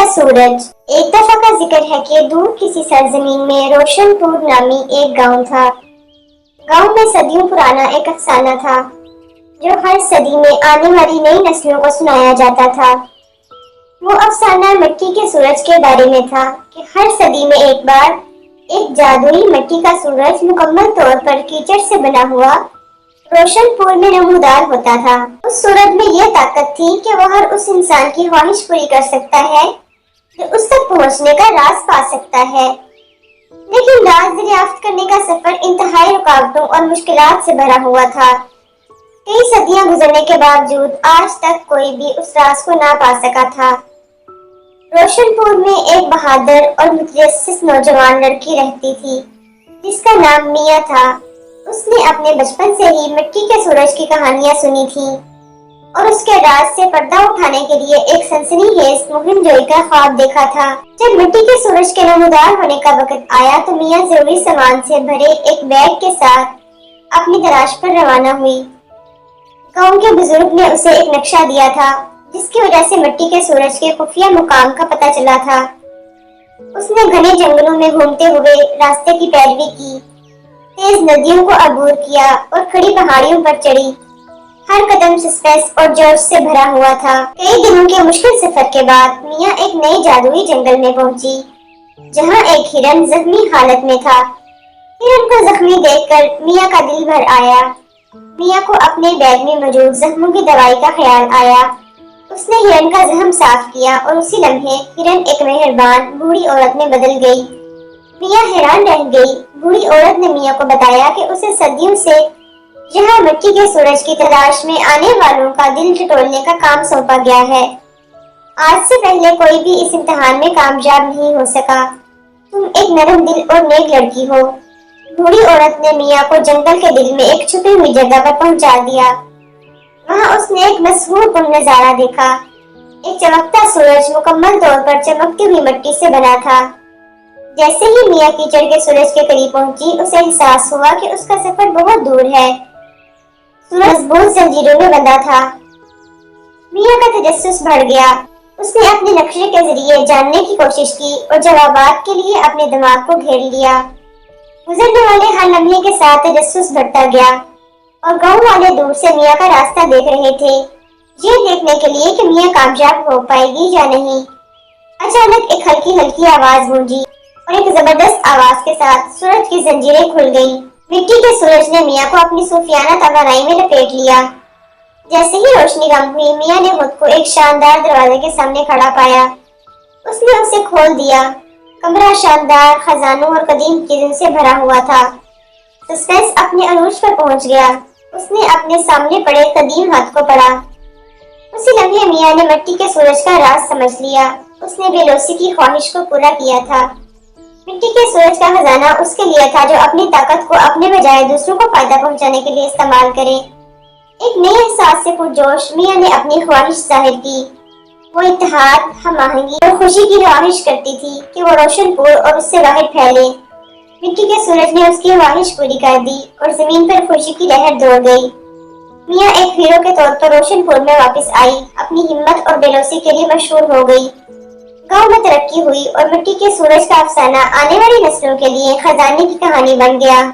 کا سورج۔ ایک دفعہ کا ذکر ہے کہ دور کسی سرزمین میں روشن پور نامی ایک گاؤں تھا۔ گاؤں میں صدیوں پرانا ایک افسانہ تھا جو ہر صدی میں آنے والی نئی نسلوں کو سنایا جاتا تھا۔ وہ افسانہ مٹی کے سورج کے بارے میں تھا کہ ہر صدی میں ایک بار ایک جادوئی مٹی کا سورج مکمل طور پر کیچڑ سے بنا ہوا روشن پور میں نمودار ہوتا تھا۔ اس سورج میں یہ طاقت تھی کہ وہ ہر اس انسان کی خواہش پوری کر سکتا ہے جو اس تک پہنچنے کا راز پا سکتا ہے، لیکن راز دریافت کرنے کا سفر انتہائی رکاوٹوں اور مشکلات سے بھرا ہوا تھا۔ کئی صدیاں گزرنے کے باوجود آج تک کوئی بھی اس راز کو نہ پا سکا تھا۔ روشن پور میں ایک بہادر اور متجسس نوجوان لڑکی رہتی تھی جس کا نام میاں تھا۔ اس نے اپنے بچپن سے ہی مٹی کے سورج کی کہانیاں سنی تھی اور اس کے راز سے پردہ اٹھانے کے لیے ایک سنسنی خیز مہم جوئی کا خواب دیکھا تھا۔ جب مٹی کے سورج کے نمودار ہونے کا وقت آیا تو میاں ضروری سامان سے بھرے ایک بیگ کے ساتھ اپنی تلاش پر روانہ ہوئی۔ گاؤں کے بزرگ نے اسے ایک نقشہ دیا تھا جس کی وجہ سے مٹی کے سورج کے خفیہ مقام کا پتہ چلا تھا۔ اس نے گھنے جنگلوں میں گھومتے ہوئے راستے کی پیروی کی، تیز ندیوں کو عبور کیا اور کھڑی پہاڑیوں پر چڑھی۔ ہر قدم سسپنس اور جوش سے بھرا ہوا تھا۔ کئی دنوں کے مشکل سفر کے بعد میاں ایک نئی جادوئی جنگل میں پہنچی جہاں ایک ہرن زخمی حالت میں تھا۔ ہرن کو زخمی دیکھ کر میاں کا دل بھر آیا۔ میاں کو اپنے بیگ میں موجود زخموں کی دوائی کا خیال آیا۔ اس نے ہرن کا زخم صاف کیا اور اسی لمحے ہرن ایک مہربان بوڑھی عورت میں بدل گئی۔ میاں حیران رہ گئی۔ بوڑھی عورت نے میاں کو بتایا کہ اسے صدیوں سے یہاں مٹی کے سورج کی تلاش میں آنے والوں کا دل ٹٹولنے کا کام سونپا گیا ہے۔ آج سے پہلے کوئی بھی اس امتحان میں کامیاب نہیں ہو سکا۔ تم ایک نرم دل اور نیک لڑکی ہو۔ بوڑھی عورت نے میاں کو جنگل کے دل میں ایک چھپی ہوئی جگہ پر پہنچا دیا۔ وہاں اس نے ایک مسحور کن نظارہ دیکھا۔ ایک چمکتا سورج مکمل طور پر چمکتی ہوئی مٹی سے بنا تھا۔ جیسے ہی میاں کیچڑ کے سورج کے قریب پہنچی اسے احساس ہوا کہ اس کا سفر بہت دور ہے۔ سورج مضبوط زنجیروں میں بندھا تھا۔ میاں کا تجسس بڑھ گیا۔ اس نے اپنے نقشے کے ذریعے جاننے کی کوشش کی اور جوابات کے لیے اپنے دماغ کو گھیر لیا۔ گزرنے والے ہر لمحے کے ساتھ تجسس بڑھتا گیا اور گاؤں والے دور سے میاں کا راستہ دیکھ رہے تھے، یہ دیکھنے کے لیے کہ میاں کامیاب ہو پائے گی یا نہیں۔ اچانک ایک ہلکی ہلکی آواز گونجی اور ایک زبردست آواز کے ساتھ سورج کی زنجیریں کھل گئیں۔ مٹی کے سورج نے میاں کو اپنی صوفیانہ توانائی میں لپیٹ لیا۔ جیسے ہی روشنی کم ہوئی میاں نے خود کو ایک شاندار دروازے کے سامنے کھڑا پایا۔ اس نے اسے کھول دیا۔ کمرہ شاندار خزانوں اور قدیم چیزوں سے بھرا ہوا تھا۔ سسپنس اپنے عروج پر پہنچ گیا۔ اس نے اپنے سامنے پڑے قدیم ہاتھ کو پڑھا۔ اسی لمحے میاں نے مٹی کے سورج کا راز سمجھ لیا۔ اس نے بیلوسی کی خواہش کو پورا کیا تھا۔ مٹی کے سورج کا خزانہ اس کے لیے تھا جو اپنی طاقت کو اپنے بجائے دوسروں کو فائدہ پہنچانے کے لیے استعمال کرے۔ ایک نئے احساس سے پرجوش میاں نے اپنی خواہش ظاہر کی۔ وہ اتحاد، ہم آہنگی اور خوشی کی خواہش کرتی تھی کہ وہ روشن پور اور اس سے باہر پھیلے۔ مٹی کے سورج نے اس کی خواہش پوری کر دی اور زمین پر خوشی کی لہر دوڑ گئی۔ میاں ایک ہیرو کے طور پر روشن پور میں واپس آئی، اپنی ہمت اور بیلوسی کے لیے مشہور ہو گئی۔ گاؤں میں ترقی ہوئی اور مٹی کے سورج کا افسانہ آنے والی نسلوں کے لیے خزانے کی کہانی بن گیا۔